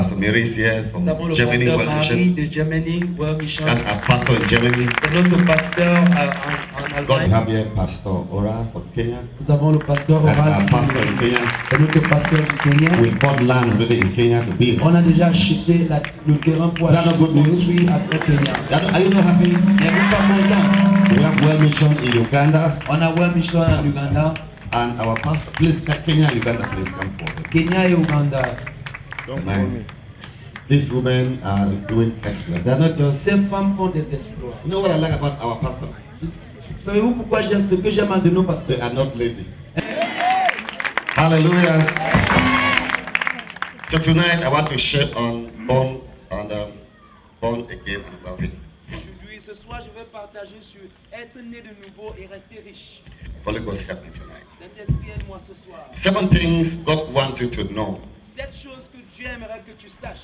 Pastor Mary is here from Nous avons le Germany, pasteur World Marie Mission. de Germany, World Mission. That's our pastor in Germany. C'est notre pasteur en God, we Allemagne. have here Pastor Ora from Kenya. Nous avons le pasteur That's Oral our pastor in Kenya. c'est notre pasteur du Kenya. We bought land already in Kenya to build. On a déjà acheté le terrain pour That's not good news. construire après Kenya. Are you not happy? N'êtes-vous pas content? We have World Mission in Uganda. On a World Mission en Uganda, And our pastor, please, Kenya and Uganda, please come forward. Kenya et Uganda. Amen. These women are doing excellent. They're not just. Ces femmes font des exploits. You know what I like about our pastors? Savez-vous pourquoi j'aime ce que j'aime de nos pasteurs? They are not lazy. Hallelujah. So tonight I want to share on born again and wealthy. Aujourd'hui, ce soir, je vais partager sur être né de nouveau et rester riche. Holy Ghost help me tonight. Saint-Esprit, aide-moi ce soir. 7 things God wants you to know 7 choses que Dieu aimerait que tu saches.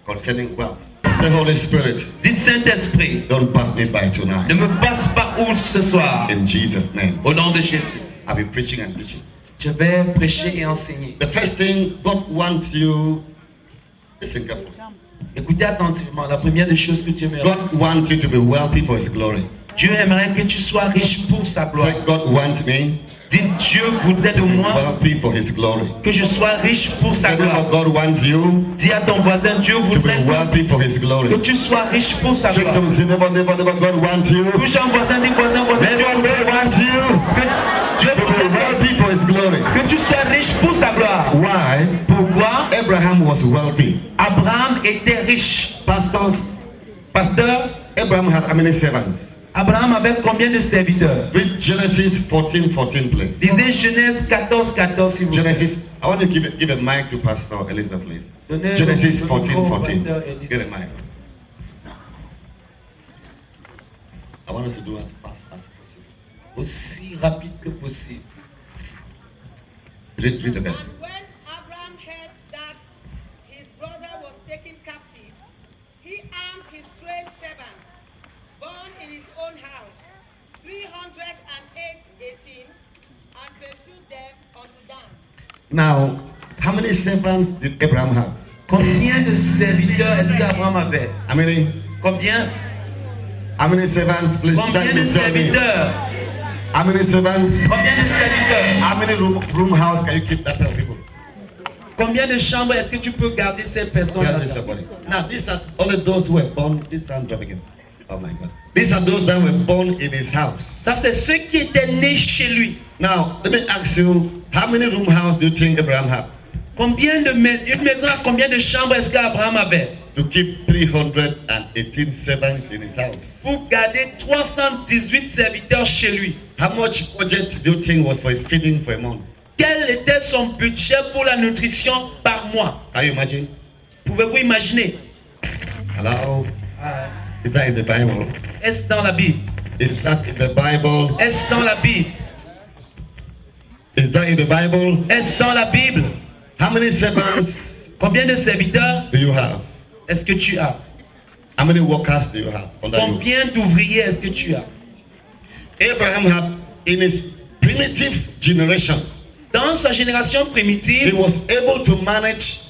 concerning wealth. Say, Holy Spirit, Dites Saint-Esprit, don't pass me by ne tonight. me passe pas outre ce soir. In Jesus' name. Au nom de Jésus, I'll be preaching and teaching. je vais prêcher et enseigner. The first thing God wants you, listen carefully. Écoutez attentivement, la première des choses que Dieu aimerait. God wants you to be wealthy for His glory. Dieu aimerait que tu sois riche pour sa gloire. Say, God wants me Dites, Dieu voudrait de to be moi wealthy for His glory. que je sois riche pour sa Say, gloire. God wants you Dis à ton voisin, Dieu to be voudrait wealthy for His que glory. tu sois riche pour sa Shake gloire. someone, say, neighbor, God wants you. Touche un voisin, dis voisin, voisin. Dieu God voudrait wants you que Dieu to be voudrait wealthy for His glory. que tu sois riche pour sa gloire. Why? Pourquoi? Abraham was wealthy. Abraham était riche. Pastors, Pasteur, Abraham had how many servants? Abraham avait combien de serviteurs? Read Genesis 14:14, please. Lisez Genèse 14, 14 s'il vous plaît. Genesis. I want to give a mic to Pastor Elizabeth, please. Donnez Genesis le micro au 14:14. pasteur Elizabeth. Get a mic. I want us to do as fast as possible. Aussi rapide que possible. Read the best. And when Abraham heard that his brother was taken captive, he armed his strayed servants, born in his own house, 318, and pursued them unto Dan. Now, how many servants did Abraham have? Combien de serviteurs est-ce qu'Abraham avait? How many? Combien? How many servants? Please Combien de tell me. serviteurs? How many servants? Combien de serviteurs? How many room house can you keep that kind of people? Combien de chambres est-ce que tu peux garder ces personnes Yeah, là? there's somebody. Now, these are only those who were born. This sound dropping in. Oh my God. These are those that were born in his house. Ça, c'est ceux qui étaient nés chez lui. Now, let me ask you, how many room house do you think Abraham had? Combien de une maison à combien de chambres est-ce qu'Abraham avait? To keep 318 servants in his house. Pour garder 318 serviteurs chez lui. How much budget do you think was for his feeding for a month? Quel était son budget pour la nutrition par mois? Can you imagine? Pouvez-vous imaginer? Hello? Is that in the Bible? Est-ce dans la Bible? Is that in the Bible? Est-ce dans la Bible? Is that in the Bible? Est-ce dans la Bible? How many servants Combien de serviteurs do you have? est-ce que tu as? How many workers do you have under you? Combien d'ouvriers est-ce que tu as? Abraham had, in his primitive generation, Dans sa génération he primitive, was able to manage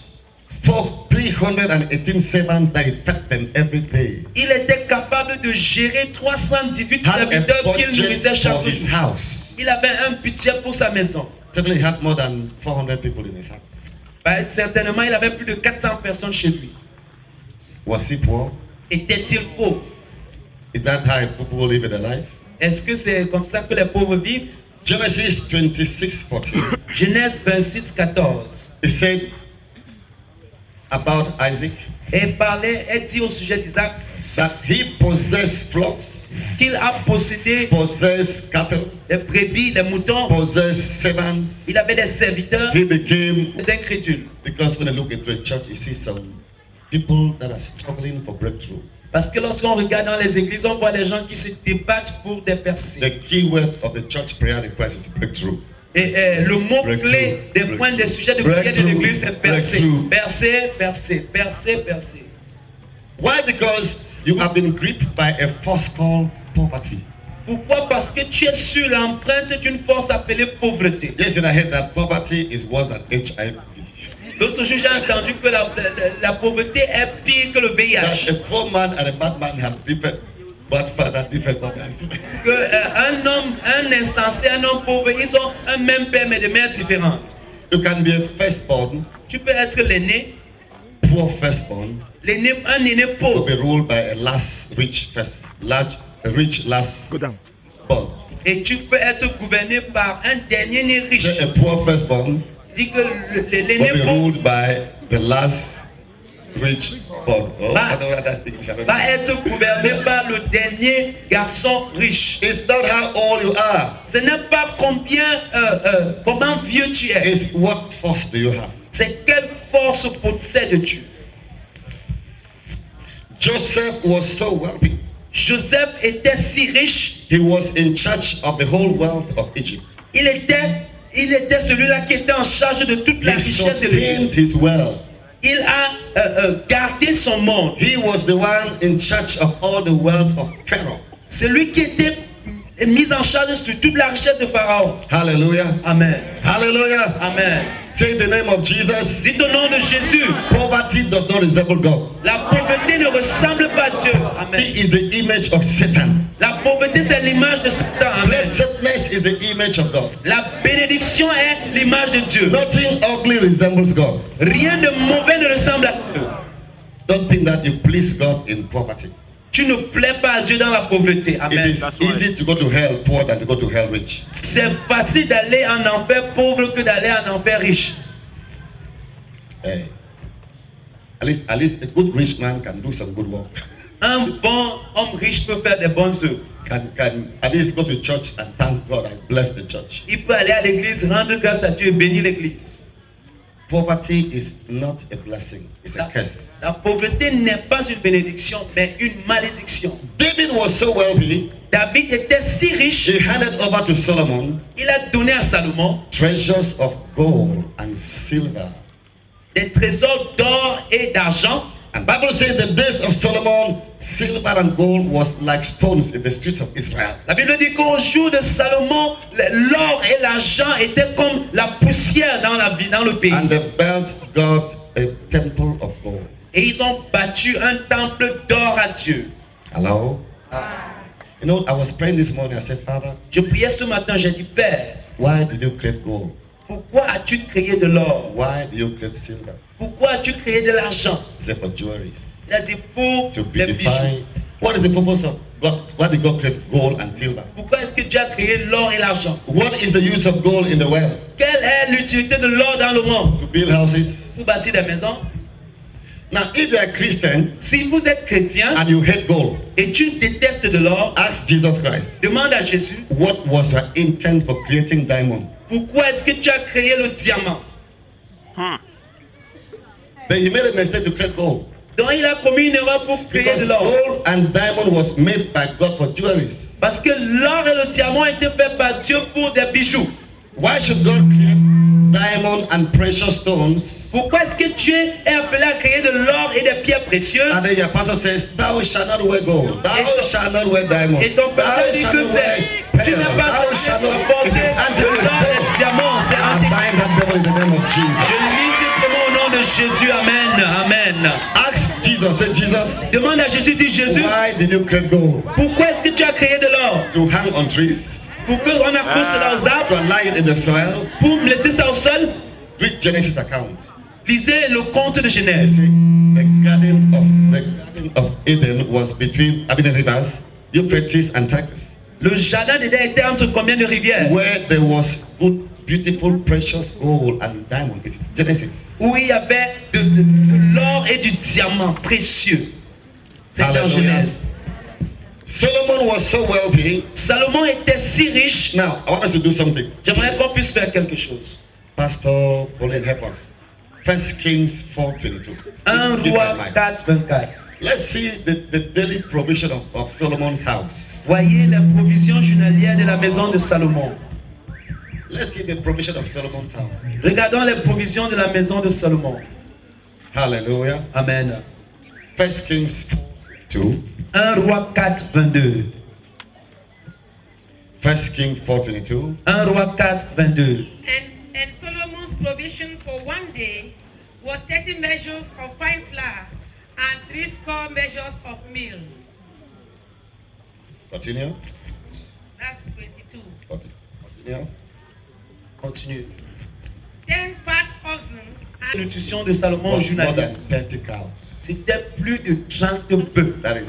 318 servants that he fed them every day. il était capable de gérer 318 Had a serviteurs qu'il nourrissait budget chaque for his jour. house. Il avait un budget pour sa maison. Certainly he had more than 400 people in his house. Certainement, il avait plus de 400 personnes chez lui. Was he poor? Était-il pauvre? Is that how people live their life? Est-ce que c'est comme ça que les pauvres vivent? Genesis 26:14. Genèse 26, 14. It said about Isaac Et dit au sujet d'Isaac that he possessed flocks, qu'il a possédé possessed cattle, des brebis, des moutons. possessed servants. Il avait des serviteurs, He became, des incrédules. because when you look into the church, you see some people that are struggling for breakthrough. Parce que lorsqu'on regarde dans les églises, on voit les gens qui se débattent pour des percées. The key word of the church prayer request is breakthrough. Et le mot-clé des points, des sujets de prière de l'église, c'est percer. Breakthrough. Percer, percer, percer, percer. Why? Because you have been gripped by a force called poverty. Pourquoi? Parce que tu es sur l'empreinte d'une force appelée pauvreté. Yesterday I heard that poverty is worse than HIV. L'autre jour, j'ai entendu que la pauvreté est pire que le That VIH. a poor man and a bad man have different bad father, different mothers. Que un homme, un insensé, un homme pauvre, ils ont un même père mais de mères différentes. You can be a firstborn, Tu peux être l'aîné, poor firstborn, un aîné to pauvre. be ruled by a rich last born. Et tu peux être gouverné par un dernier né riche. A poor firstborn Dit que l'aîné will be pauvre ruled by the last rich born. Oh, Bah- I don't know that's English. I don't va know. être gouverné par le dernier garçon riche. It's not how old you are. Ce n'est pas comment vieux tu es. It's what force do you have. C'est quelle force possèdes-tu. Joseph was so wealthy. Joseph était si riche. He was in charge of the whole wealth of Egypt. Il était celui-là qui était en charge de toute la He richesse de sustained l'Égypte. his wealth. Il a gardé son monde. He was the one in charge of all the wealth of Pharaoh. C'est lui qui était mis en charge sur toute la richesse de Pharaon. Hallelujah. Amen. Hallelujah. Amen. Say the name of Jesus. Dites au nom de Jésus. Poverty does not resemble God. La pauvreté ne ressemble pas à Dieu. Amen. He is the image of Satan. La pauvreté, c'est l'image de Satan. Amen. Blessedness is the image of God. La bénédiction est l'image de Dieu. Nothing ugly resembles God. Rien de mauvais ne ressemble à Dieu. Don't think that you please God in poverty. Tu ne plais pas à Dieu dans la pauvreté. It Amen. is easy to go to hell poor than to go to hell rich. C'est facile d'aller en enfer pauvre que d'aller en enfer riche. Hey. At least a good rich man can do some good work. Un bon homme riche peut faire des bonnes œuvres. Can at least go to church and thank God and bless the church. Il peut aller à l'église, rendre grâce à Dieu et bénir l'église. Poverty is not a blessing, it's a curse. La pauvreté n'est pas une bénédiction, mais une malédiction. David was so wealthy, David était si riche, he handed over to Solomon il a donné à Salomon treasures of gold and silver. des trésors d'or et d'argent. And Bible says the days of Solomon, silver and gold was like stones in the streets of Israel. La Bible dit qu'au jour de Salomon, l'or et l'argent étaient comme la poussière dans le pays. And they built God a temple of gold. Et ils ont bâti un temple d'or à Dieu. Hello? You know, I was praying this morning. I said, Father, Je priais ce matin, j'ai dit, Père, why did you create gold? pourquoi as-tu créé de l'or? Why did you create silver? Pourquoi as-tu créé de l'argent? He said, for jewelry. Il a dit pour To les bijoux. beautify. What is the purpose of God? Why did God create gold and silver? Pourquoi est-ce que Dieu a créé l'or et l'argent? What is the use of gold in the world? Quelle est l'utilité de l'or dans le monde? To build houses. Pour bâtir des maisons? Now, if you are a Christian Si vous êtes chrétien and you hate gold, et tu détestes de l'or, ask Jesus Christ, demande à Jésus, what was your intent for creating diamond? pourquoi est-ce que tu as créé le diamant? Then he made a mistake to create gold. Donc il a commis une erreur pour créer Because de l'or. gold and diamond was made by God for jewelry. Parce que l'or et le diamant étaient faits par Dieu pour des bijoux. Why should God create diamond and precious stones? Pourquoi est-ce que Dieu est appelé à créer de l'or et des pierres précieuses? And then your pastor says, thou shalt not wear gold, thou shalt not wear diamond, Et ton thou pasteur dit shalt que not wear c'est, tu pearl, n'es pas thou censé shalt not porter it is de l'or et anti-Christ. des diamants. C'est I anti. bind that devil in the name of Jesus. Je lis simplement au nom de Jésus. Amen. Amen. Ask Jesus, say Jesus, Demande à Jésus, dis Jésus, why did you create gold? pourquoi est-ce que tu as créé de l'or? To hang on trees, Pour qu'on accroche cela aux to arbres, lie it in the soil. pour me laisser ça au sol? Read Genesis account. Lisez le conte de You Genèse. see, the garden of Eden was between the rivers, Euphrates and Tigris, Le jardin d'Éden était entre combien de rivières? where there was good, beautiful, precious gold and diamond. It is Genesis. Où il y avait de l'or et du diamant précieux. C'était en Hallelujah. Genèse. Solomon was so wealthy. Salomon était si riche. Now, I want us to do something. J'aimerais qu'on puisse faire quelque chose. Pastor Pauline, help us. 1 Kings 4:22. 1 Give roi my mic. 4, 24. Let's see the daily provision of Solomon's house. Voyez les provisions journalières de la maison de Salomon. Let's see the provision of Solomon's house. Regardons les provisions de la maison de Salomon. Hallelujah. Amen. 1 Kings 2. 1 roi 4, 22. 1 Kings 4:22. 1 roi 4, 22. And Solomon's provision for one day was 30 measures of fine flour and 60 measures of meal. Continue. That's 22. Continue. Continue. 10 fat oxen La and nutrition de Salomon au Was more journalier, than 30 cows. c'était plus de 30 bœufs. That is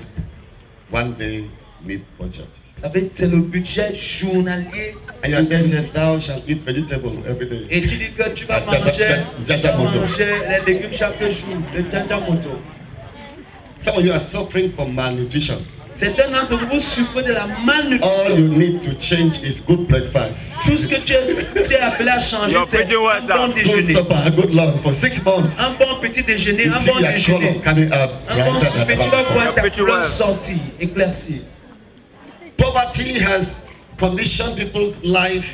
one day meat budget. Ça veut dire que c'est le budget journalier. And your dad said, thou shalt eat vegetable every day. Et tu dis que tu vas manger les légumes chaque jour, le tchanchamoto. Some of you are suffering from malnutrition. Certains d'entre vous souffrent de la All malnutrition. you need to change is good breakfast. Tout ce que tu es appelé à changer, c'est un bon Good déjeuner. supper, a good lunch for 6 months. Un bon petit déjeuner, You un see bon your déjeuner. color coming up Un bon brighter souper, than tu vas ever. voir ta couleur sortie, éclaircie. Poverty has conditioned people's life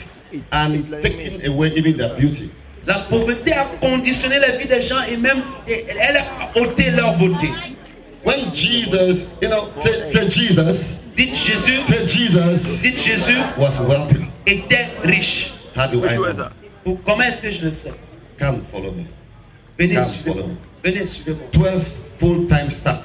and taken away even their beauty. La pauvreté a conditionné la vie des gens et même elle a ôté leur beauté. When Jesus, say Jesus, Dites Jésus, say Jesus dites Jésus was wealthy. était riche. How do I know? Comment est-ce que je le sais? Come follow me. Venez, Come suivez-moi. follow me. Venez, suivez-moi. 12 full-time staff.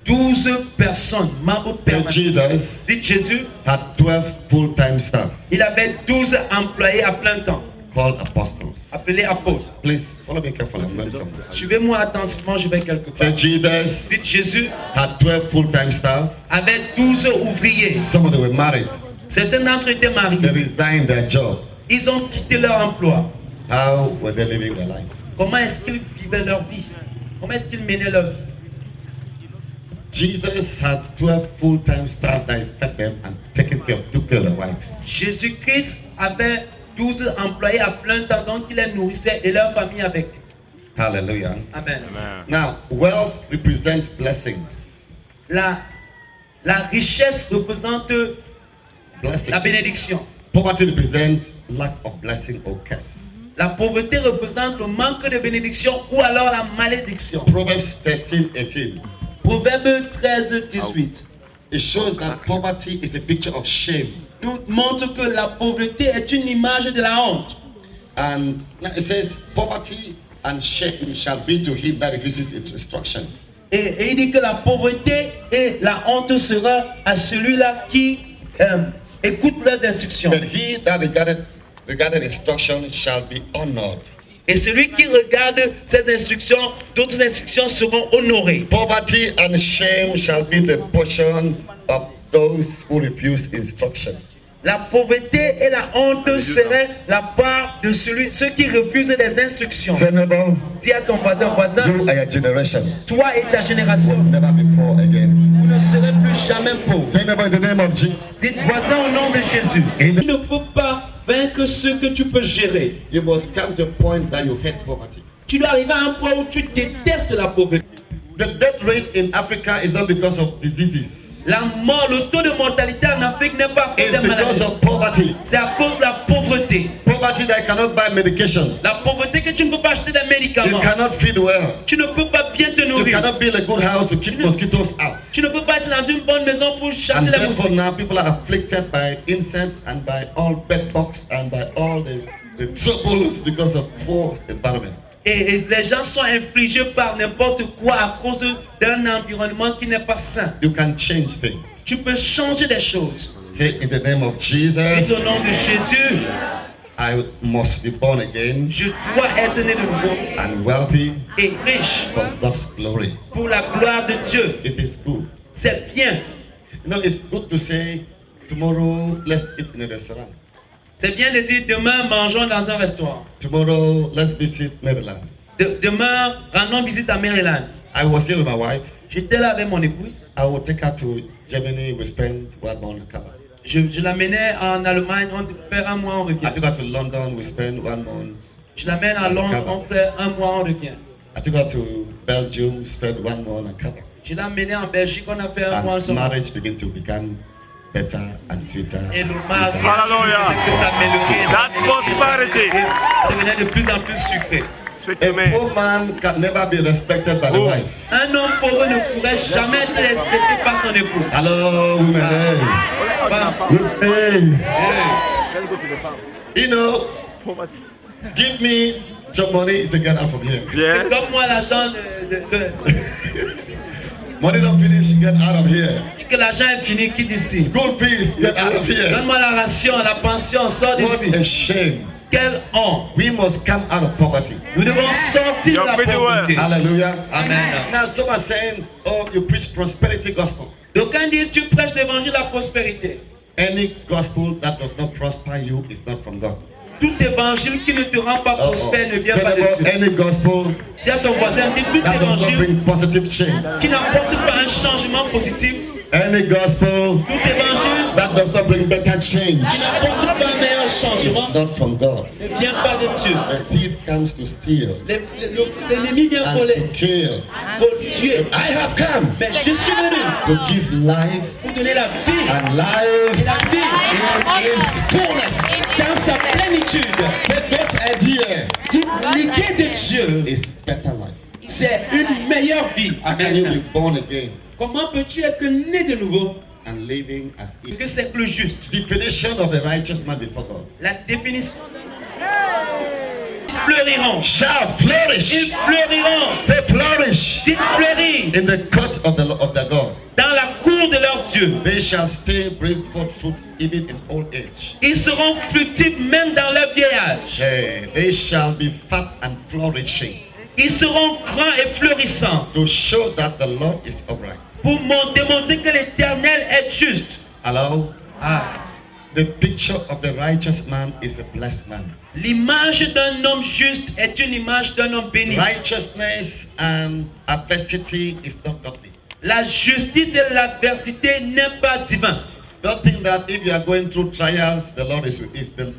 12 personnes, membres Say permanents. Jesus Dites Jésus, had 12 full-time staff il avait 12 employés à plein temps, called apostles. appelés apôtres. Please follow me carefully. I'm going somewhere. Suivez-moi attentivement, je vais quelque Say part. Jesus Dites Jésus had 12 full-time staff. avait 12 ouvriers. Some of them were married. Certains d'entre eux étaient They mariés. resigned their job. Ils ont quitté leur emploi. How were they living their life? Comment est-ce qu'ils vivaient leur vie? Comment est-ce qu'ils menaient leur vie? Jesus had 12 full-time staff that fed them and took care of their wives. Jésus-Christ avait 12 employés à plein temps, donc il les nourrissait et leur famille avec. Hallelujah. Amen. Now, wealth represents blessings. La richesse représente la Blessings. bénédiction. Poverty represents lack of blessing or curse. La pauvreté représente le manque de bénédiction ou alors la malédiction. Proverbs 13:18. Proverbe 13, 18 It shows that poverty is a picture of shame. nous montre que la pauvreté est une image de la honte. And it says, poverty and shame shall be to him that refuses its instruction. Et il dit que la pauvreté et la honte sera à celui-là qui écoute leurs instructions. But he that regarded instruction shall be honored. Et celui qui regarde ces instructions, d'autres instructions seront honorées. Poverty and shame shall be the portion of those who refuse instruction. La pauvreté et la honte seraient la part de ceux qui refusent les instructions. Say, neighbor, Dis à ton voisin, you are your generation. toi et ta génération, Never be poor again. vous ne serez plus jamais pauvres. Say, neighbor, in the name of Jesus. Dites voisin au nom de Jésus. Amen. Tu ne peux pas vaincre ce que tu peux gérer. You must come to a point that you hate poverty. Tu dois arriver à un point où tu détestes la pauvreté. The death rate in Africa is not because of diseases. Le taux de mortalité en Afrique n'est pas à cause It's des maladies. because of poverty. C'est à cause de la pauvreté. Poverty that cannot buy medication. La pauvreté que tu ne peux pas acheter des You médicaments. cannot feed well. Tu ne peux pas bien te You nourrir. cannot build a good house to keep mosquitoes out. Tu ne peux pas être dans une bonne maison pour chasser And les therefore moustiques. now people are afflicted by insects and by all bedbugs and by all the troubles because of poor environment. Et les gens sont infligés par n'importe quoi à cause d'un environnement qui n'est pas sain. You can change things. Tu peux changer des choses. Say in the name of Dis au Jesus, nom de Jésus, I must be born again je dois être né de nouveau and wealthy et riche for God's glory. pour la gloire de Dieu. It is good. C'est bien. You know, it's good to say, tomorrow let's eat in a restaurant. C'est bien de dire demain mangeons dans un restaurant. Tomorrow let's visit Maryland. Demain rendons visite à Maryland. I was here with my wife. J'étais là avec mon épouse. I will take her to Germany. We spend 1 month. Je l'amenais en Allemagne, on fait un mois, on I revient. took her to London. We spend 1 month. Je l'amène à Londres, on fait un mois, on revient. I took her to Belgium. Spend 1 month and come back. Je l'ai amené en Belgique, on a fait un mois And ensemble. marriage began to become better and sweeter. Et le and mariage, sweeter. Hallelujah. que ça améliorait. That prosperity. Ça devenait de plus en plus sucré. Speak A to me. poor man can never be respected by the Oh. wife. Un homme pauvre ne pourrait jamais être respecté par son époux. Hello, women. Hey. Voilà. Hey. Hey. Let's go to the farm. You know, Poverty. give me Job money is to get out from here. Yes. Donne-moi l'argent Money don't finish, get out of here. et que l'argent est fini, quitte d'ici. School fees, get out of here. Donne-moi la ration, la pension, sors What d'ici. a shame. Quelle honte. We must come out of poverty. Nous devons sortir de la pauvreté. Hallelujah. Amen. Now some are saying, oh, you preach prosperity gospel. D'aucuns disent tu prêches l'évangile de la prospérité. Any gospel that does not prosper you is not from God. Tout évangile qui ne te rend pas prospère ne vient Tell pas de about Dieu. any gospel Dis à ton voisin, dis tout that does not évangile bring positive change. qui n'apporte pas un changement positif. Any gospel Tout évangile that does not bring better change qui n'apporte pas un meilleur changement is not from God. ne vient pas de Dieu. The thief comes to steal L'ennemi vient and to voler, kill. pour tuer. I have come Mais je suis venu to give life pour donner la vie. and Et life la vie in its fullness. dans sa plénitude. Say God's idea Dites, l'idée de Dieu, is better life. c'est une meilleure vie. How can you Amen. be born again Comment peux-tu être né de nouveau? and living as Parce if? que c'est le juste. Definition of a righteous man before God. La définition. Ils fleuriront. Shall flourish. Ils fleuriront. Say flourish Ils fleuriront in the court of the God. dans la cour de leur Dieu. They shall still bring forth fruit even in old age. Ils seront fructifs même dans leur vieillage. They shall be fat and flourishing Ils seront grands et fleurissants to show that the Lord is upright. pour démontrer que l'Éternel est juste. Hello? Ah. The picture of the righteous man is a blessed man. L'image d'un homme juste est une image d'un homme béni. Righteousness and adversity is not godly. La justice et l'adversité n'est pas divin. Don't think that if you are going through trials, the Lord is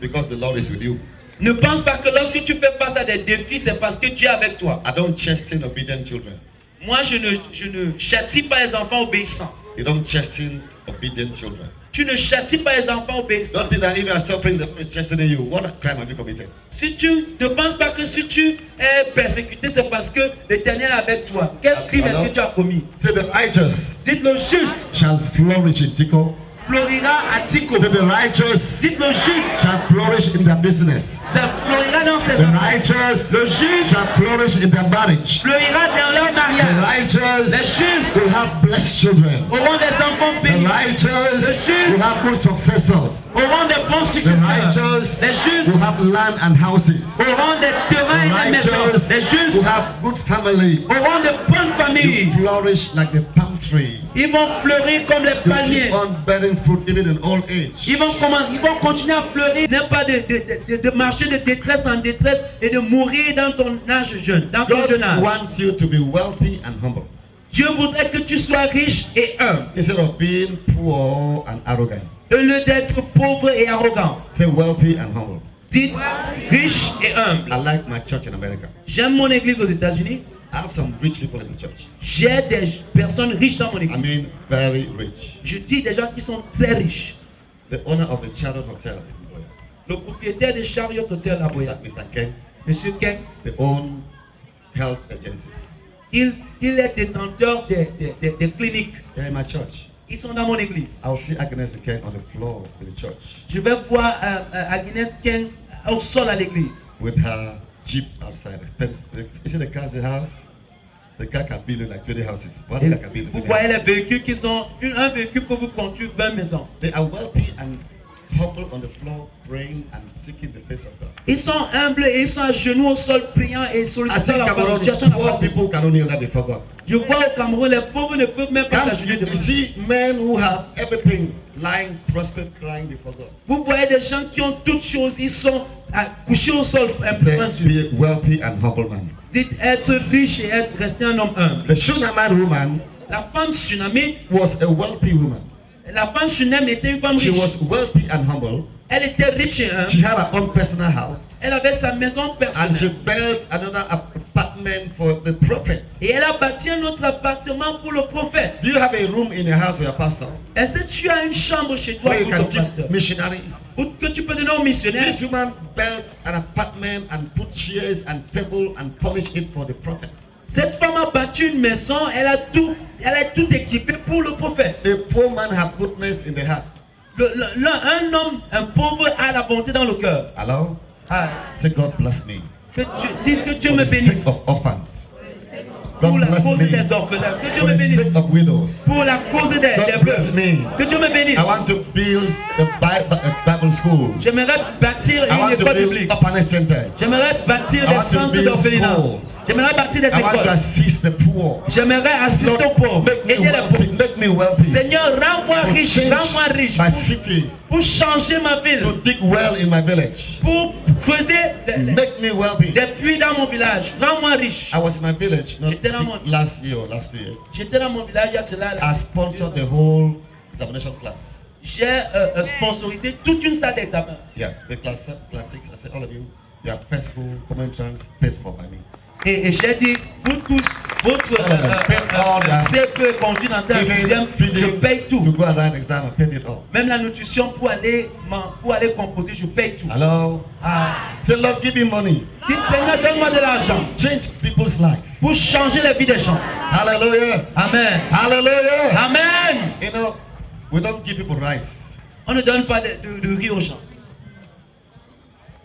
because the Lord is with you. Ne pense pas que lorsque tu fais face à des défis, c'est parce que Dieu est avec toi. I don't chasten obedient children. Moi, je ne châtie pas les enfants obéissants. You don't chasten obedient children. Tu ne châties pas les enfants obéissants. Don't think that if you are suffering, the Lord is chastening you. What crime have you committed? Si tu ne penses pas que si tu es persécuté, c'est parce que l'Éternel est avec toi. Quel crime est-ce que tu as commis? Say the righteous Dites le juste shall flourish in Tico. fleurira à Tico. Say the righteous Dites le juste, shall flourish in their business. ça fleurira dans ses The enfants. righteous Le juste shall flourish in their marriage. fleurira dans leur The mariage. righteous Les justes will have blessed children. auront des enfants The bénis. righteous will have good successors. Auront des bons The successeurs. righteous Les justes will have land and houses. auront des terrains The et des maisons. righteous Les justes will have good family. auront de bonnes You familles. flourish like the palm tree. Ils vont fleurir comme les You palmiers. keep on bearing fruit even in old age. Ils vont continuer à fleurir. N'est pas de marcher de détresse en détresse et de mourir dans ton âge jeune, dans ton God jeune âge. wants you to be wealthy and humble Dieu voudrait que tu sois riche et humble, instead of being poor and arrogant. au lieu d'être pauvre et arrogant. Say wealthy and humble. Dites riche et humble. I like my church in America. J'aime mon église aux États-Unis. I have some rich people in the church. J'ai des personnes riches dans mon I église. mean, very rich. Je dis des gens qui sont très riches. The owner of the Chariot Hotel, Le propriétaire de Chariot Hotel à Boya, Mr. Ken, Monsieur Ken, they own health agencies. il est détenteur des cliniques. They're in my church. Ils sont dans mon église. I'll see Agnes Ken on the floor in the church Je vais voir Agnes Ken au sol à l'église. with her Jeep outside. You see the cars they have? The car can build like 20 houses. One Et car can build vous 20 voyez houses. les véhicules qui sont, un véhicule peut vous conduire 20 maisons. They are wealthy and humble on the floor, praying and seeking the face of God. Ils sont humbles et ils sont à genoux au sol priant et I sollicitant think la face, Cameroon, cherchant la poor face de Dieu. people can only kneel before God. Je vois au Cameroun, les pauvres ne peuvent même pas s'agenouiller devant You Dieu. see men who have everything lying prostrate crying before God. Vous voyez des gens qui ont toutes choses, ils sont couchés au sol Say, devant Dieu. be a wealthy and humble man. Dites être riche et être resté un homme humble. The Shunammite woman La femme Tsunami, was a wealthy woman. la femme Tsunami était une femme She riche. was wealthy and humble. Elle était riche et humble. She had her own personal house. Elle avait sa maison And she personnelle. built another apartment for the prophet. Et elle a bâti un autre appartement pour le prophète. Do you have a room in your house for your pastor? Est-ce que tu as une chambre chez toi Where you pour can ton pasteur? keep missionaries? Ou que tu peux donner aux missionnaires? This woman built an apartment and put chairs and table and polished it for the prophet. Cette femme a bâti une maison, elle a tout équipé pour le prophète. A poor man have goodness in the heart. Un homme, un pauvre a la bonté dans le cœur. Hello? Ah, Say, God bless me. Que Dieu For me the bénisse. sake of orphans. Pour God la bless cause me. des orphelins. Que Dieu For me the bénisse. sake of widows. Pour la cause des God bless veuves. me. Que Dieu me bénisse. I want to build a Bible school. J'aimerais bâtir I une want to école build publique. orphanage centers. J'aimerais bâtir I des want to centres build d'orphelinat. schools. J'aimerais bâtir des I want to écoles. assist the poor. J'aimerais assister aux Lord, pauvres. make me Aider les wealthy. pauvres. Make me wealthy. Seigneur, rends-moi To riche. change Rends-moi riche. my city. Pour changer ma ville. To dig well in my village. Pour creuser Make me wealthy. des puits dans mon village. Rends-moi riche. I was in my village not J'étais dans mon- last year or last year. J'étais dans mon village il y a cela. I sponsored the whole examination class. J'ai sponsorisé toute une salle d'examen. Yeah, the class 6. I said, all of you, your first school common entrance paid for by me. Et j'ai dit, vous tous, votre CFE conduit dans ta sixième, je paye to tout. go and write exam, I paid it all. Même la nutrition pour aller composer, je paye tout. Hello? Ah. Say, Lord, give me money. Dites, Seigneur, donne-moi de l'argent Change people's life. pour changer la vie des gens. Hallelujah. Amen. Hallelujah. Amen. You know, we don't give people rice. On ne donne pas de riz aux gens.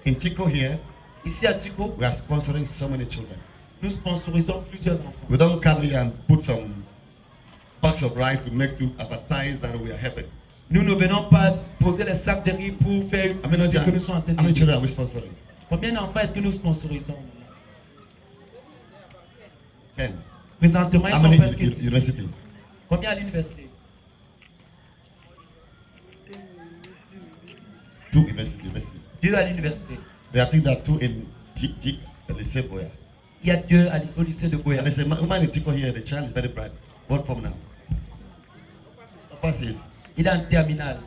In Tico here, Ici à Tico, we are sponsoring so many children. nous sponsorisons plusieurs enfants. We don't come here and put some box of rice to make to advertise that we are helping. Nous ne venons pas poser les sacs de riz pour faire I mean, ce que nous sommes en train how many de children dire. are we sponsoring? Combien d'enfants est-ce que nous sponsorisons? 10. Présentement, ils How sont many presque in 10. university? Combien à l'université? 2 university. 2 à l'université. They think there are 2 in G and they say Boya. Il y a 2 au lycée de Goya. And they say, man in Tico here, the child is very bright. What form now? Papa says, Il est en terminale.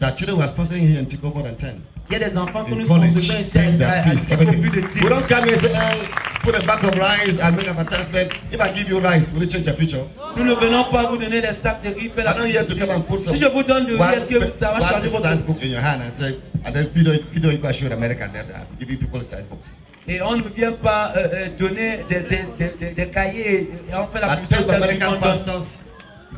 the children were sponsoring here in Tico more than 10. Il y a des enfants que In nous college, sponsorisons ici paying their à fees, Tico everything. plus de 10. We don't come here and say, oh, put a bag of rice and make an advertisement. If I give you rice, will it change your future? Nous ne venons pas vous donner des sacs de riz. Faire la I'm not here to come and put some Si je vous donne de riz, est-ce que ça va changer one votre size book in your hand and say, and then video you can show the American that I'm giving people size books. Et on ne vient pas donner des cahiers. Et on fait la I tell the American pastors,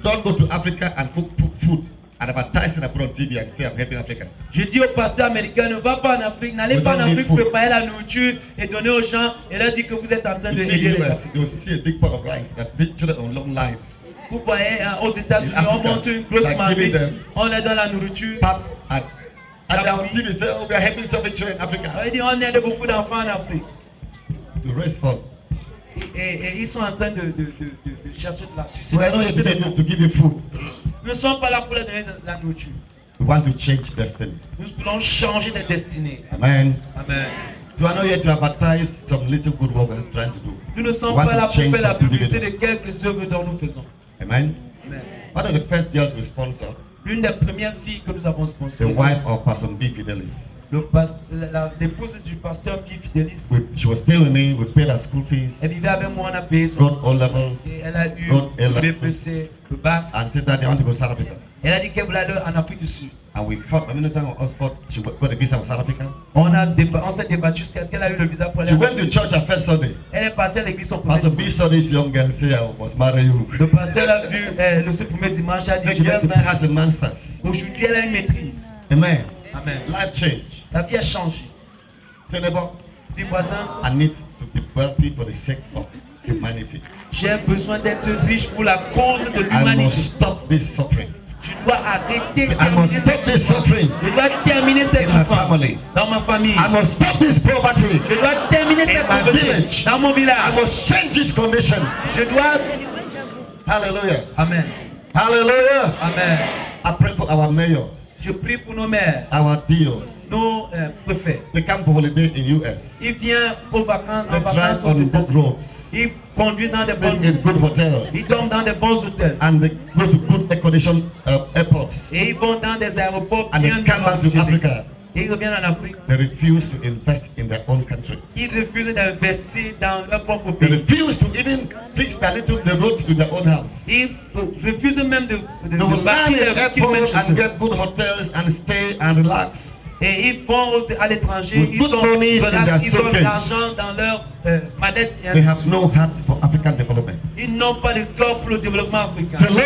don't go to Africa and cook food and advertise it abroad on TV and say I'm helping Africans. Je dis aux pasteurs américains, ne va pas en Afrique, n'allez We pas en don't need Afrique food. préparer la nourriture et donner aux gens et leur dire que vous êtes en train de You see aider les US, gens. you'll see a big pot of rice that big children on long line. Vous voyez, aux États-Unis, In on Africa, monte une grosse like marmite, giving them on leur donne la nourriture. pap and they're on TV say, oh, we are helping so many children in On Africa dit, on aide beaucoup d'enfants en Afrique. to raise funds. Et ils sont en train de chercher de la succès. We are not here to give you food. Nous ne sommes pas là pour leur donner de la nourriture. We want to change destinies. Nous voulons changer des destinées. Amen. Amen. So I'm not here to advertise some little good work we're trying to do. Nous ne sommes We want pas là to pour change faire la some publicité de individuals. quelques œuvres dont nous faisons. Amen. Amen. One of the first girls we sponsored, L'une des premières filles que nous avons the sponsorisées, wife of Pastor B. Fidelis. l'épouse du pasteur Guy Fidelis, She was staying with me, we paid her school fees, elle vivait avec moi, on a payé son wrote all levels, et elle a eu Wrote le L. BPC, le bac. and said that they want to go to South Africa. Elle a dit qu'elle voulait aller en Afrique du Sud. And we fought, I mean, no time us fought, she got a visa for South Africa. On s'est débattu jusqu'à ce qu'elle a eu le visa pour aller She en went to Afrique. church her first Sunday. Elle est partie à l'église son Pastor premier B dimanche. saw this young girl say, I must marry you. Le pasteur a vu le premier dimanche, elle a The dit je vais girl te now has a master's. Aujourd'hui, elle a une maîtrise. Amen. Amen. Life change. Sa vie a changé. Say, neighbor, Dis voisin, I need to be wealthy for the sake of humanity. j'ai besoin d'être riche pour la cause de I l'humanité. must stop this suffering. Je dois arrêter, I must stop this suffering je dois terminer cette in my souffrance family. dans ma famille. I must stop this poverty. Je dois terminer cette my pauvreté village. dans mon I village. must change this condition. Je dois... Hallelujah. Amen. Hallelujah. Amen. I pray for our mayors, Je prie pour nos maires, our deals. nos préfets. They come for holiday in US. Ils viennent aux vacances, They en vacances drive aux on good États-Unis. roads. Ils conduisent dans des Stay bonnes... in good hotels. Ils dorment dans des bons hôtels. And they go to good air conditioned airports. Et ils vont dans des aéroports And bien they come back to oxygénés. Africa. Et ils reviennent en Afrique. They refuse to invest in their own country. Ils refusent d'investir dans leur propre They pays. refuse to even fix the roads to their own house. Ils refusent même de They will land bâtir in leur kilomètre airport chez and eux. get good hotels and stay and relax. Et ils vont à l'étranger, With ils good ont money in their ils ont de suitcase. l'argent dans leur mallette. Et They have no heart for African development. ils n'ont pas de cœur pour le développement africain. Say, Lord,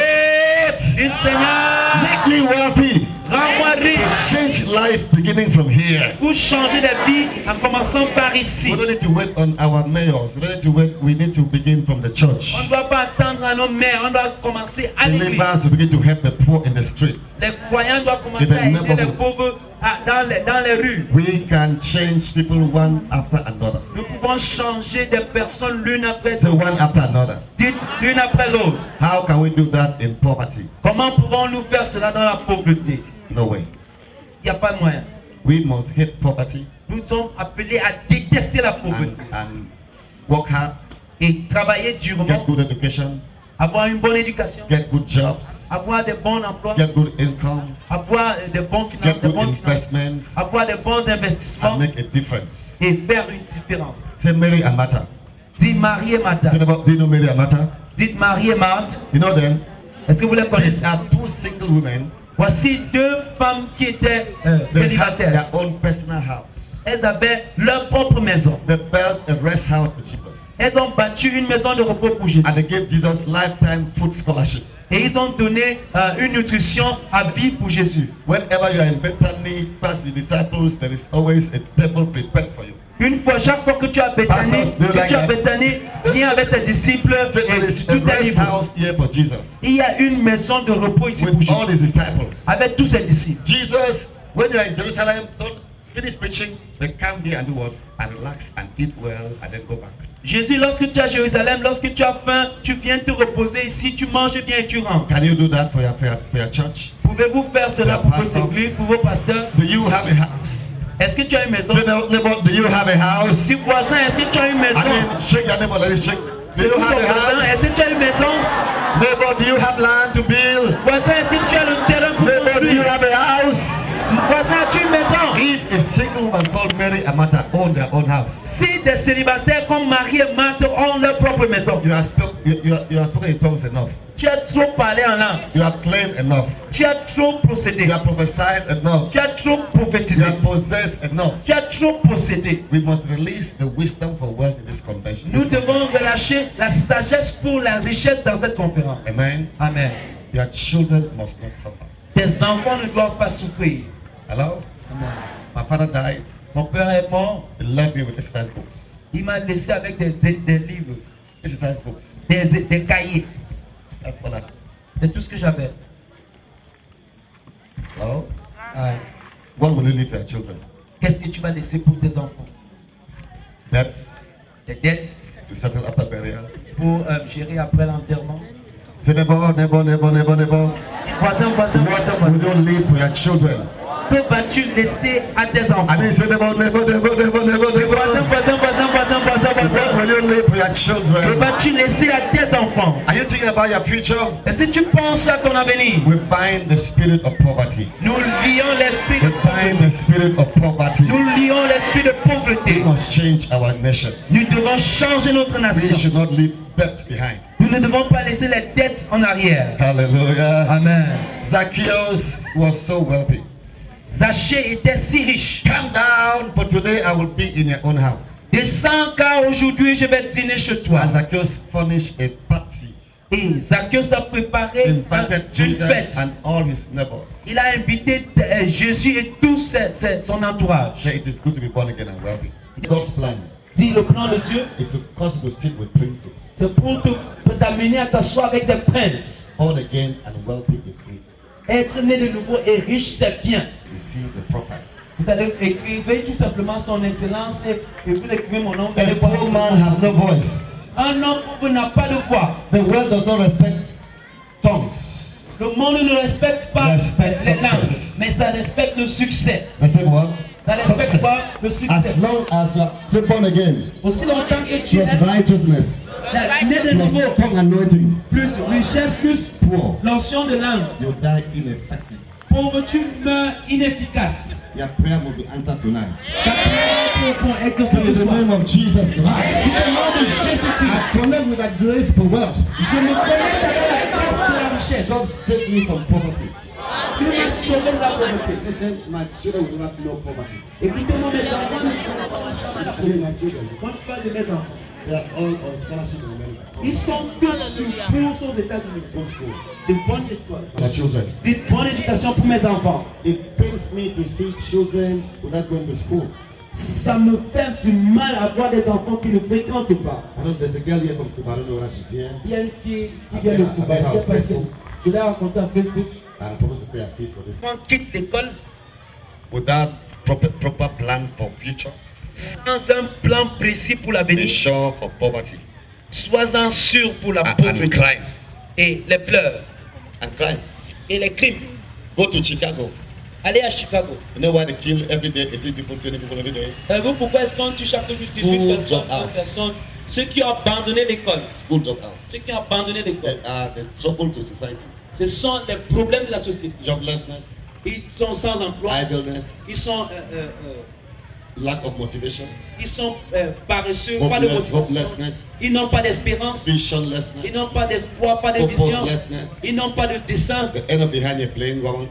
Dis Seigneur, make me wealthy Rends-moi riche. Change life beginning from here. Pour changer de vie en commençant par ici. We don't need to wait on our mayors. We don't need to wait. We need to begin from the church. On ne doit pas attendre à nos mères, on doit commencer à l'église. Believers to begin to help the poor in the street. Les croyants doivent commencer à aider les pauvres dans les rues. We can change people one after another. Nous pouvons changer des personnes l'une après So l'autre. one after another. Dites l'une après l'autre. How can we do that in poverty? Comment pouvons-nous faire cela dans la pauvreté? No way. Il n'y a pas de moyen. We must hate poverty Nous sommes appelés à détester la pauvreté and work hard, et travailler get durement, good education, avoir une bonne éducation, get good jobs, avoir des bons emplois, get good income, avoir des bons get finances, good investments, avoir des bons investissements and make a difference. et faire une différence. Say Mary and Martha. Dites Marie et Martha. Do you know Mary and Martha? Dites Marie et Marthe. You know them? Est-ce que vous les These connaissez? are two single women. Voici deux femmes qui étaient They had célibataires. their own personal house. Elles avaient leur propre maison. They built a rest house for Jesus. Elles ont bâti une maison de repos pour Jésus. And they gave Jesus lifetime food scholarship. Et ils ont donné une nutrition à vie pour Jésus. Whenever you are in Bethany, past the disciples, there is always a table prepared for you. Une fois, chaque fois que tu as Bethany, viens avec tes disciples So there et is a tout est rest libre. house here for Jesus. Il y a une maison de repos ici pour With all Jésus. his disciples. Avec tous ses disciples. Jesus, when you are in Jerusalem, don't finish preaching, but come here and do what? And relax and eat well and then go back. Jésus, lorsque tu es à Jérusalem, lorsque tu as faim, tu viens te reposer ici, tu manges bien et tu rentres. Can you do that for your church? Pouvez-vous faire cela pour votre église, pour vos pasteurs? Do you have a house? Est-ce que tu as une maison? Say, neighbor, do you have a house? Si voisin, est-ce que tu as une maison? I mean, shake your neighbor, let it shake. Do you have a Voisin, house? est-ce que tu as une maison? Neighbor, do you have land to build? Voisin, est-ce que tu as le terrain pour Neighbor, do you construire? have a house? Voisin, as-tu une maison? If a single woman called Mary and Martha own their own house, Si des célibataires comme Marie et Marthe ont leur propre maison, you have spoken in tongues enough. tu as trop parlé en langue, You have claimed enough. tu as trop procédé, You have prophesied enough. tu as trop You prophétisé, have possessed enough. tu as trop possédé. We must release the wisdom for wealth in this convention. Nous devons relâcher la sagesse pour la richesse dans cette conférence. Amen. Amen. Your children must not suffer. Tes enfants ne doivent pas souffrir. Hello? Amen. My father died. Mon père est mort, He left me with exercise books. il m'a laissé avec des livres, Exercise books. des cahiers. That's all I have. C'est tout ce que j'avais. Hello? Ah, What will you leave your children? qu'est-ce que tu vas laisser pour tes enfants? Debts Des dettes to settle after burial. pour gérer après l'enterrement. Say neighbor, neighbor, neighbor, neighbor, neighbor. Voisin, voisin, voisin, What will voisin. you leave for your children? Que vas-tu laisser à tes enfants? I mean, say neighbor, neighbor, neighbor, neighbor, neighbor, Voisin, neighbor. voisin, voisin, voisin, voisin, What voisin. will you leave for your Que children? vas-tu laisser à tes enfants? Are you thinking about your future? Est-ce que tu penses à ton avenir? We bind the spirit of poverty. Nous lions l'esprit We de bind pauvreté. the spirit of poverty. Nous lions l'esprit de We pauvreté. must change our nation. Nous devons changer notre We nation. should not leave debt behind. Nous ne devons pas laisser les dettes en arrière. Hallelujah. Amen. Zacchaeus was so wealthy. Zachée était si riche. Come down, for today I will be in your own house. Descends car aujourd'hui je vais dîner chez toi. And Zacchaeus furnished a party. Et Zacchaeus a préparé Invited une Jesus fête. and all his neighbors. Il a invité Jésus et tout son entourage. Say it is good to be born again and wealthy. God's plan Dis le plan de Dieu, is to cause you to sit with princes. c'est pour t'amener à t'asseoir avec des princes. Born again and wealthy is good. Être né de nouveau et riche, c'est bien. You see the prophet. Vous allez écrire tout simplement son excellence et vous écrivez mon nom. Vous allez A voir. poor man has no voice. Un homme pauvre n'a pas de voix. The world does not respect tongues. Le monde ne respecte pas Respect les langues, success. mais ça respecte le succès. Respect what? Ça respecte pas le succès. As long as you are still born again, Aussi longtemps que tu plus es righteousness, né de nouveau, plus tongue anointing, plus richesse, plus poor, l'onction de langue. you die ineffective. Pauvre, tu meurs inefficace. Your prayer will be answered tonight. Ta prière pour exaucer So in ce the soir. name of Jesus Dans Christ, le nom de Jésus-Christ, I connect with that grace for wealth. je me connecte avec la grâce de la richesse. God save me from poverty. Tu m'as sauvé de la pauvreté. Listen, my children will have no poverty. Écoutez-moi, mes enfants, ne sont pas en charge de la Only pauvreté. my children. Moi, je parle de mes enfants. They are all on scholarship in America. Ils sont tous sur bourse aux États-Unis. Good school. De bonnes écoles. My children. De bonne éducation pour mes enfants. It pains me to see children without going to school. Ça me fait du mal à voir des enfants qui ne fréquentent pas. I know there's a girl here from Cuba. I don't know whether she's here. Il y a une fille qui vient de Cuba. Je sais pas si je l'ai rencontrée à Facebook. And I'm supposed to pay a fees for this. On quitte l'école Without proper plan for future. sans un plan précis pour Be l'avenir. sure for poverty. Sois-en sûr pour la And pauvreté crime. et les pleurs And crime. et les crimes. Go to Chicago. Allez à Chicago. You know why they kill every day 18 people, 20 people every day? Savez-vous pourquoi est-ce qu'on tue chaque jour 18 personnes, 20 personnes? Ceux qui ont abandonné l'école. School dropouts. Ceux qui ont abandonné l'école. They are the trouble to society. Ce sont les problèmes de la société. Joblessness, Ils sont sans emploi. idleness, Ils sont, lack of motivation, paresseux, pas de motivation. hopelessness, Ils n'ont pas d'espérance. visionlessness. Ils n'ont pas d'espoir, pas de vision. Purposelessness. Ils n'ont pas de dessin. They end up behind a plane 100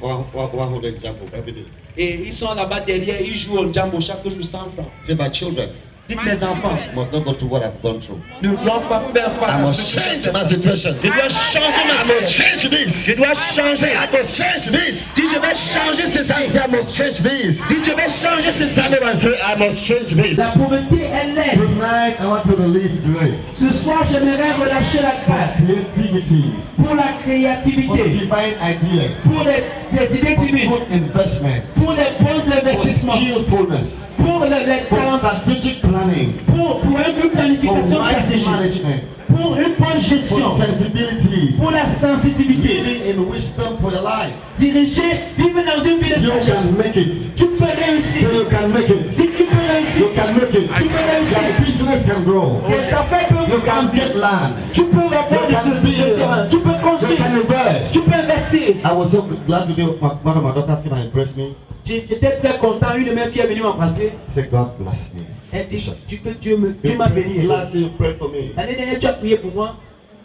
jumbo every day. Et ils sont là-bas derrière, ils jouent au jambo chaque jour 100 francs. Say my children Dites mes enfants, must not go through what I've gone through. ne doivent pas faire I face à must ce que change je my situation. Je dois changer I ma must situation. change this. Je dois changer. I must change this. Si je vais changer ceci, I must change this. si je vais changer ceci, Somebody say I must change this. la pauvreté, elle est. Tonight I want to release grace, Ce soir, j'aimerais relâcher la grâce creativity, pour la for créativité, divine ideas, pour des idées for divines, good investment, pour les bons for investissements, skillfulness, pour les for talents, strategic planning, pour une for planification wise stratégique, management, pour une bonne gestion, for sensibility, pour la sensibilité. living in wisdom for your life. Diriger, vivre dans une vie de You sagesse. can make it. Tu peux réussir. You can make it. Si tu peux réussir, You can make it. tu peux réussir. Your business can grow. Tes affaires peuvent You can grandir. get land. Tu peux avoir du terrain. Tu peux You construire. can invest. Tu peux investir. I was so glad today one of my daughters came and impressed me. J'étais très content. Une de mes filles est venue m'embrasser. Say God bless me. Elle dit que Dieu m'a béni. Last year you prayed for me. L'année dernière, tu as prié pour moi.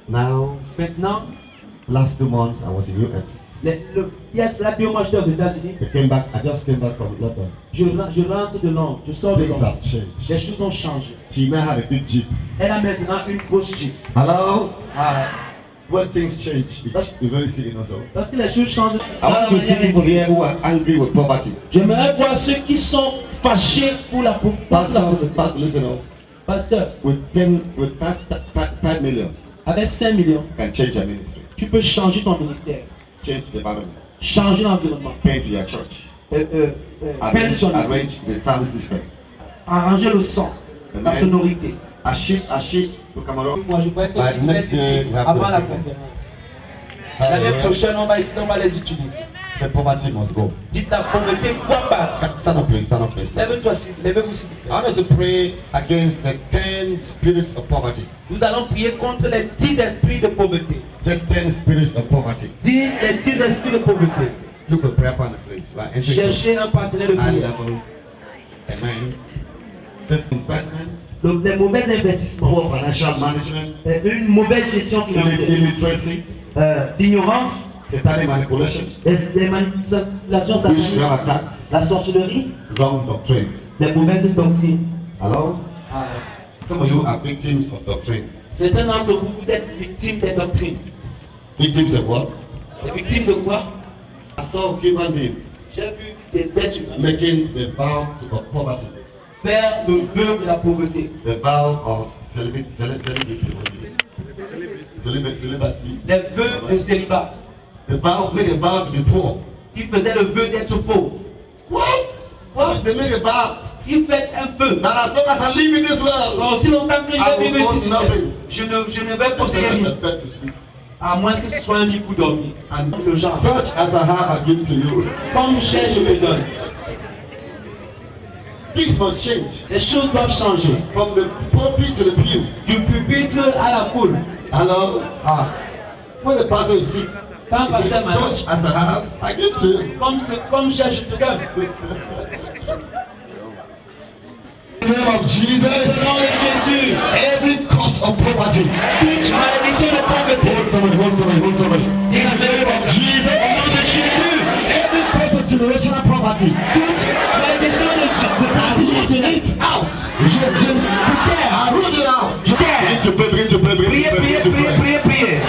Now, Maintenant, last 2 months I was in US. il y a cela 2 mois, j'étais aux États-Unis. I just came back from London. Je rentre de Londres. Je sors de Things Londres. have changed. Les choses ont changé. She now had a big jeep. Elle a maintenant une grosse Jeep. Hello? Ah, When things change, that's very silly also. parce que les choses changent. I want to see people here who are angry with poverty. J'aimerais voir ceux qui sont fâchés pour la pauvreté. Pastor, listen up. Pasteur, With 5 million, avec 5 millions, you can change your ministry, tu peux changer ton ministère, change the environment, changer l'environnement, paint your church, peindre ton arrange the sound system. arranger le son, la Amen. sonorité. A sheep to Cameroon. Moi, je crois que By tu next year, we have avant to la take them. conférence. L'année Hallelujah. prochaine, on va les utiliser. Say poverty must go. Dites la pauvreté doit partir. Stand up, please. Stand up, please. Stand up. Lèvez-vous s'il vous plaît. I want us to pray against the 10 spirits of poverty. Nous allons prier contre les 10 esprits de pauvreté. Say 10 spirits of poverty. Dis les 10 esprits de pauvreté. Look for prayer partner, please. Right? Enter into Cherchez un partenaire de high prière. level. Amen. The investments, Donc les mauvais investissements, poor financial management, une mauvaise gestion financière, illiteracy, l'ignorance, satanic manipulation, les manipulations witchcraft sataniques, attacks, la sorcellerie, wrong doctrine. les mauvaises doctrines. Hello? Some of you are victims of doctrine. Certains d'entre vous, vous êtes victimes des doctrines. Victims of what? Les victimes de quoi? I saw human beings J'ai vu des êtres humains making the vow of poverty, faire le vœu de la pauvreté, the vow of celibacy, les vœux de célibat, the vow, make a vow to be poor. qui faisaient le vœu d'être pauvre. What? They make a vow Il fait un vœu. that as long as I live in this world, Aussi longtemps que I je will vais go vivre ici, nothing. je ne vais posséder except rien. the bed to sleep. À moins que ce soit un lit pour dormir. And Le genre, such as I have, I give to you. comme j'ai, je te donne. Things must change Les choses doivent changer. from the pulpit to the pew. Du pupitre à la poule. Hello? Ah. When the pastor is sick, Quand he pasteur says, m'a such as I have, I give to you. comme j'ai, je te donne. In the name of Jesus, Au nom de Jésus, every cause of poverty. toute malédiction de pauvreté. Hold somebody. Dis la vérité. Au nom de Jésus, Every cause of generational poverty. toute malédiction de I root générationnelle. it out. I root it out. priez.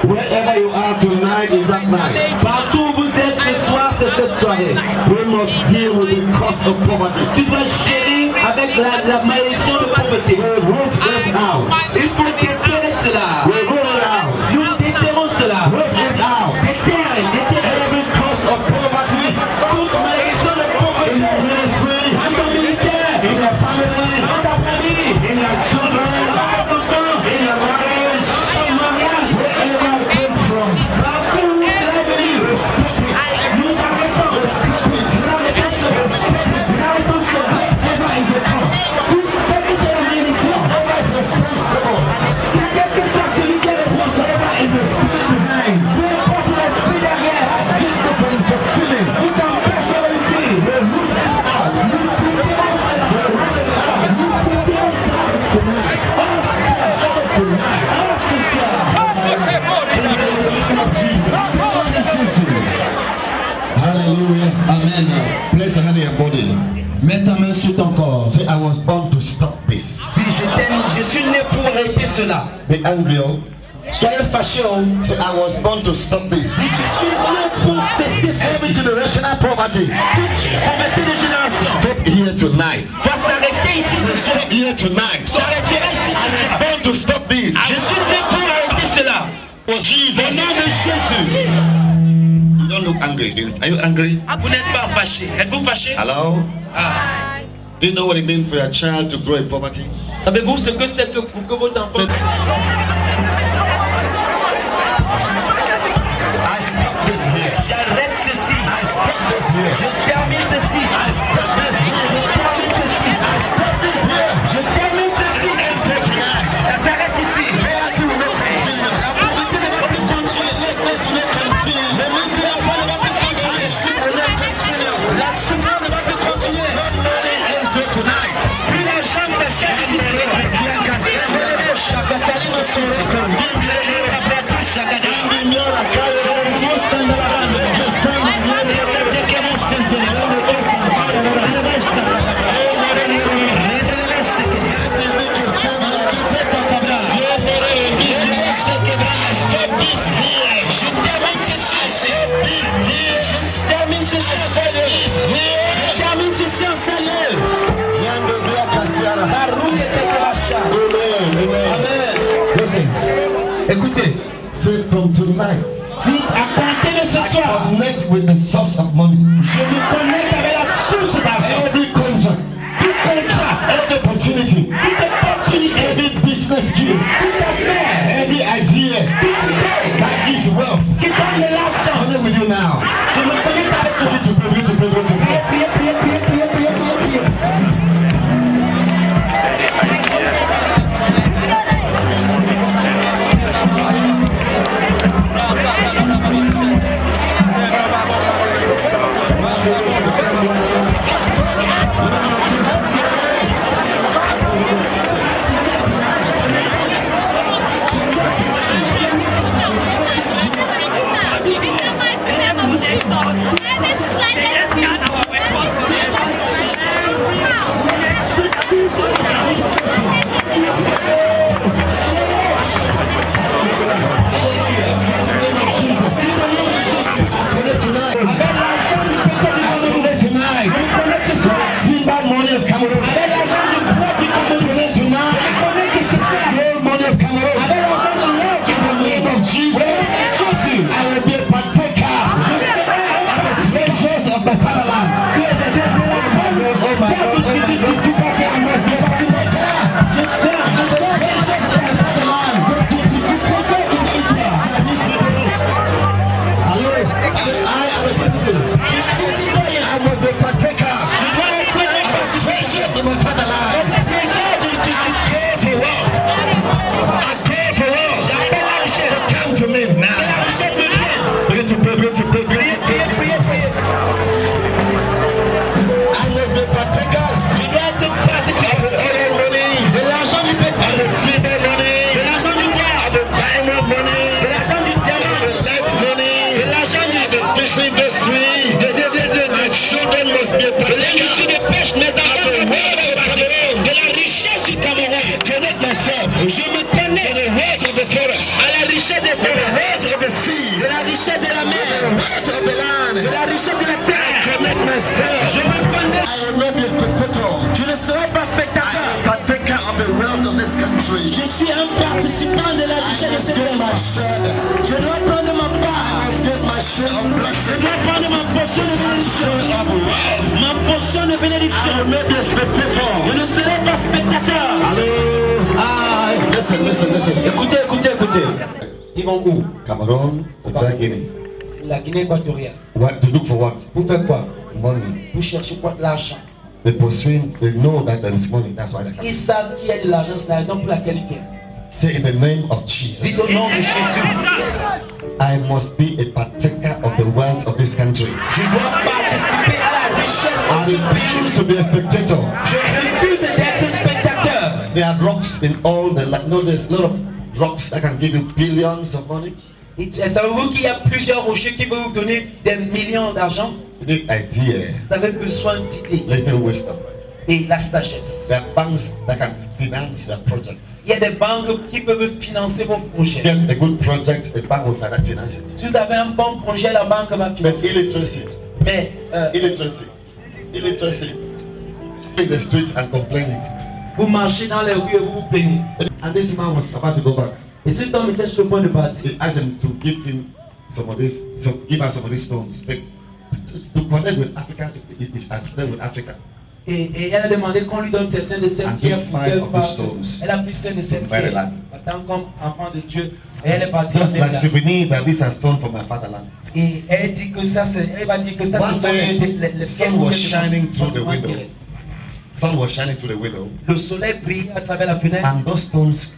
Wherever you are tonight is that night. Partout où vous êtes ce soir, c'est cette soirée. We must deal with the cause of poverty. Tu dois gérer avec la malédiction de pauvreté. We root it out. Il faut déterrer cela. We root it out. Nous déterrons cela. Root it out. Déterre. Every cause of poverty Toute malédiction de in pauvreté. your ministry, Dans ton ministère. in your family, Dans ta famille. in your children, in your marriage, Ton mariage. wherever it came from. Partout où cela est venu. Nous arrêtons. Nous arrêtons cela. Nous arrêtons cela. Whatever is the cause, Tout ce qui est la malédiction. whoever is responsible, Quel que soit celui qui est responsable. whoever is the spirit behind, Peu importe l'esprit derrière. against the from succeeding, Qui t'empêche de réussir. we root it out. We root it out. Tonight, tonight, hallelujah. Amen. Place a hand in your body. Mets ta main sur ton corps. Say, I was born to stop this. Si je suis né pour arrêter cela. Be angry. Oh. Soyez fâchés. Oh. Say, I was born to stop this. Si je suis né pour cesser Every ceci. generational poverty. Toute pauvreté de génération Stop here tonight. va s'arrêter ici ce soir. Stop here tonight. S'arrêtera ici ce soir. Born to stop this. Je suis né pour arrêter cela. Was Jesus. Au nom de Jésus. You don't look angry. Are you angry? Vous n'êtes pas fâché. Êtes-vous fâché? Hello? Ah. Do you know what it means for your child to grow in poverty? Savez-vous ce que c'est que pour que votre enfant... Say, I stop this here. J'arrête ceci. I stop this here. Je termine ceci. I stop this here. Je termine ceci. I stop this here. Je termine ceci. And say tonight, Ça s'arrête ici. poverty will not continue. La pauvreté ne va plus continuer. Lessness will not continue. Le manque d'emploi ne va plus continuer. Hardship will not continue. La souffrance ne va plus continuer. Money and say tonight. Plus l'argent s'achète ici. Listen, Écoutez, say from tonight, si à compter de ce soir, connect with the source of money. je me connecte avec la source d'argent. Every contract, Tout contrat, every opportunity, toute opportunité, every business skill, toute affaire, every idea toute idée that gives wealth. qui donne de l'argent. Connect with you now. Je me connecte avec toi. Begin to pray, begin to pray, begin to pray. Priez, priez, priez, priez, priez, priez, priez. Thank you. country. Je suis un participant de la richesse de ce Get my monde. share there. Je dois prendre ma I part. must get my share of Je blessing. dois prendre ma portion de bénédiction. Share of wealth. Ma portion de bénédiction. I will not be a spectator. Je ne serai pas spectateur. Hello. Ah, Listen, listen, listen. écoutez, écoutez, écoutez. Ils vont où? Cameroon, Equatorial Guinea. La Guinée équatoriale. What to look for what? Vous faites quoi? Money. Vous cherchez quoi? L'argent. They pursue. They know that there is money. That's why they come. Ils savent qu'il y a de l'argent, c'est la raison pour laquelle ils viennent. Say in the name of Dites Jesus, au nom de Jésus. I must be a partaker of the wealth of this country. Je dois participer à la richesse I de ce pays. refuse to be a spectator. Je refuse d'être spectateur. There are rocks in all the like. No, there's a lot of rocks that can give you billions of money. Et savez-vous qu'il y a plusieurs rochers qui vont vous donner des millions d'argent? You need idea, Vous avez besoin d'idées little wisdom. et la sagesse. There are banks that can finance your projects. Il y a des banques qui peuvent financer vos projets. Get a good project, a bank will finance it. Si vous avez un bon projet, la banque va But financer. illiteracy, Mais illiteracy, in the street and complaining. vous marchez dans les rues et vous vous plaignez. And this man was about to go back. Et cet homme était sur le point de partir. He asked him to give him some of these, give us some of these stones to connect with Africa, connect with Africa. Et elle a demandé qu'on lui donne certains de ces And pierres he pour five qu'elle of parte. the stones. Elle a pris certains de ces pierres. Maryland. Attends comme enfant de Dieu. Et elle est partie en Just like Maryland. souvenir that these are stones from my fatherland. Et elle dit que ça, elle va dire que ça, One ce sont day, les sun was shining through the window. pierres. Sun was shining through the window. Le soleil brillait à travers la fenêtre. And those stones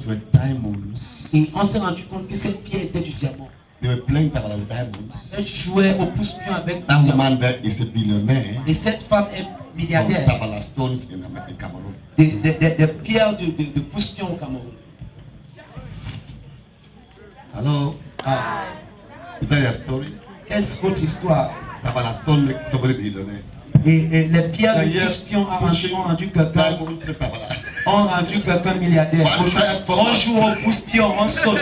were diamonds. Et on s'est rendu compte que cette pierre était du diamant. They were playing tabala with diamonds. Elle jouait au pouce-pion avec That du diamant. woman there is a billionaire Et cette femme est from milliardaire. tabala stones in Cameroon. Des pierres de pouce-pion au Cameroun. Hello? Ah. Is that your story? Qu'est-ce que votre histoire? Tabala stone make somebody billionaire. Et les pierres And de yes, pouce-pion pushing ont rendu quelqu'un diamonds to tabala. ont rendu quelqu'un milliardaire. One step forward. On joue au pouce-pion, on saute.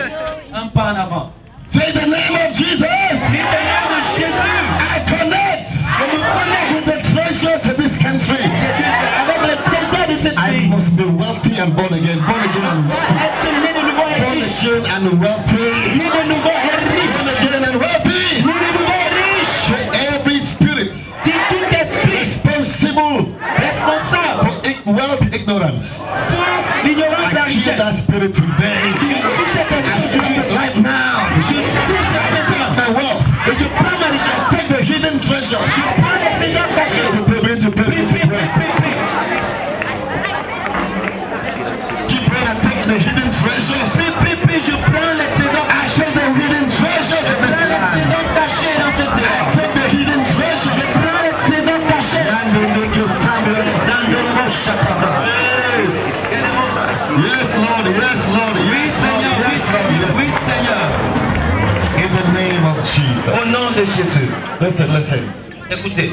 Un pas en avant. Say the name of Jesus. C'est le nom de Jésus. I connect Je me connecte with the treasures of this country. avec le trésor de cette I pays. must be wealthy and born again and wealthy. Être né de nouveau et Born riche. again and wealthy. Né de nouveau et Born riche. again and wealthy. Né de nouveau et riche. Say every spirit Dit tout esprit responsible responsable for wealth ignorance. pour l'ignorance de la I kill richesse. that spirit today. Je suis cet I esprit stop it right now. Je suis cet maintenant. My wealth. Et je prends ma richesse. Take the hidden treasures. Je prends les trésors cachés. To pray, to pray, Prie, to prie, pray. prie, prie, prie. Keep praying and take the hidden treasures. Prie, prie, prie, je prends les trésors I cachés. take the hidden treasures Je of this prends les land. trésors cachés dans cette I terre. take the hidden Je treasures. prends les trésors cachés. And they make you Samuel. Yes. Yes, Lord. Yes, Lord. Oui, Yes, Seigneur, Lord. oui, Yes, Seigneur, Lord. oui, Seigneur. In the name of Jesus. Au nom de Jésus. Listen. Écoutez,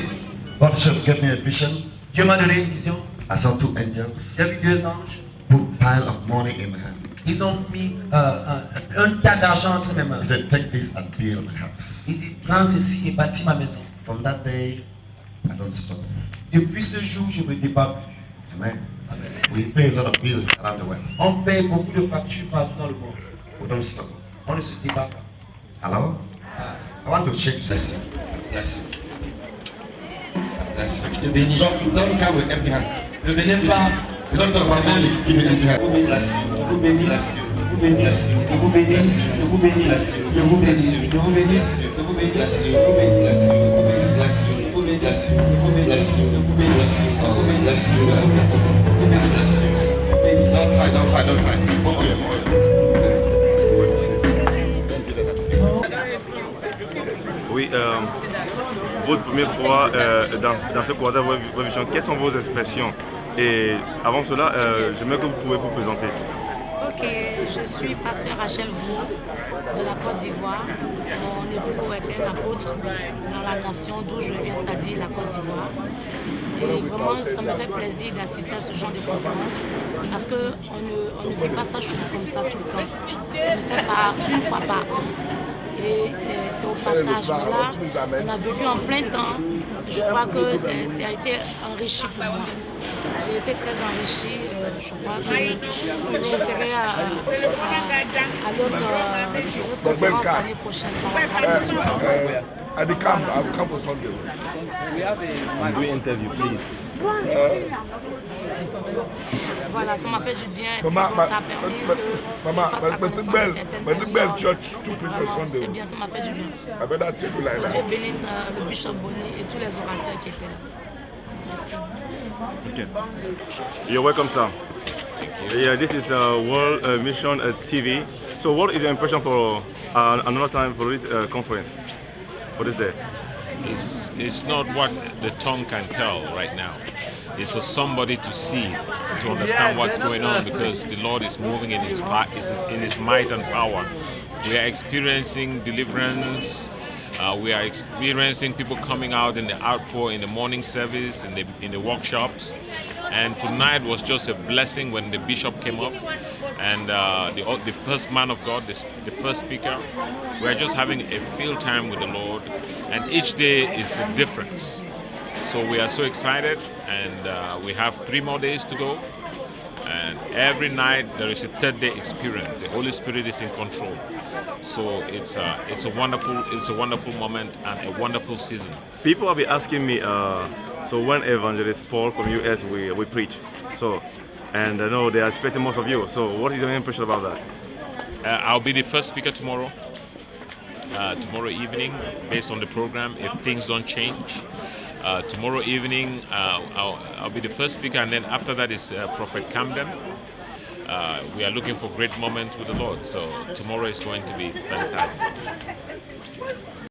God shall give me a vision. Dieu m'a donné une vision. I saw two angels J'ai vu deux anges. put pile of money in my hand. Ils ont mis un tas d'argent entre mes mains. He said, take this and build my house. Il dit, prends ceci et bâtis ma maison. From that day, I don't stop. Depuis ce jour, je ne me débat plus. Amen. We pay a lot of bills around the world. On paye beaucoup de factures partout dans le monde. We don't stop. On ne se débat pas. Hello? Ah. I want to check bless you. Bless you. Bless Je te you. bénis. Don't come with empty hand. Ne venez pas. You don't talk about money, give me empty hand. Bless you. Je vous bénis. Bless you. Je vous bénis. Bless you. Je vous bénis. Je vous bénis. Bless you. Je vous bénis. Bless you. Je vous bénis. Bless you. Je vous bénis. Bless Je you. vous bénis. Bless you. Je vous bénis. Bless you. Je vous bénis. Bless you. Je vous bénis. Bless you. Je vous bénis. Bless you. Je vous bénis. Bless you. Je vous bénis. Je vous bénis. Bless you. Bénis. Don't fight, don't fight, don't fight. More oil, more oil. Oui, votre première fois dans ce croisade Voix Vision, quelles sont vos expressions? Et avant cela, j'aimerais que vous pouvez vous présenter. Ok, je suis pasteur Rachel Vou de la Côte d'Ivoire. Mon époux est un apôtre dans la nation d'où je viens, c'est-à-dire la Côte d'Ivoire. Et vraiment, ça me fait plaisir d'assister à ce genre de conférence parce qu'on ne vit pas ça comme ça tout le temps. On le fait une fois par an. Et c'est au passage. Mais là, on a vécu en plein temps. Je crois que ça a été enrichi pour moi. J'ai été très enrichie. Je crois que j'essaierai à l'autre conférence l'année prochaine. At the camp, I'll come for Sunday. Do interview, please. Voilà, ça m'a fait du bien. Maman, Ça a permis que je fasse la connaissance de certaines personnes. church to preach on Vraiment, Sunday. c'est bien, ça m'a fait du bien. I better take you like Dieu that. bénisse le bishop Bonny et tous les orateurs qui étaient là. Merci. Okay. You're welcome, sir. Yeah, this is World Mission TV. So, what is your impression for another time for this conference, for this day? It's not what the tongue can tell right now. It's for somebody to see, to understand what's going on, because the Lord is moving in His might and power. We are experiencing deliverance. We are experiencing people coming out in the outpour in the morning service, in the workshops. And tonight was just a blessing when the bishop came up and the first man of God, the first speaker. We are just having a field time with the Lord, and each day is a difference. So we are so excited, and we have 3 more days to go. And every night there is a 3rd day experience. The Holy Spirit is in control. So it's a wonderful moment and a wonderful season. People have been asking me, so when Evangelist Paul from US we preach, so, and I know they are expecting most of you. So what is your impression about that? I'll be the first speaker tomorrow evening, based on the program, if things don't change. Tomorrow evening, I'll be the first speaker, and then after that is Prophet Camden. We are looking for great moments with the Lord, so tomorrow is going to be fantastic.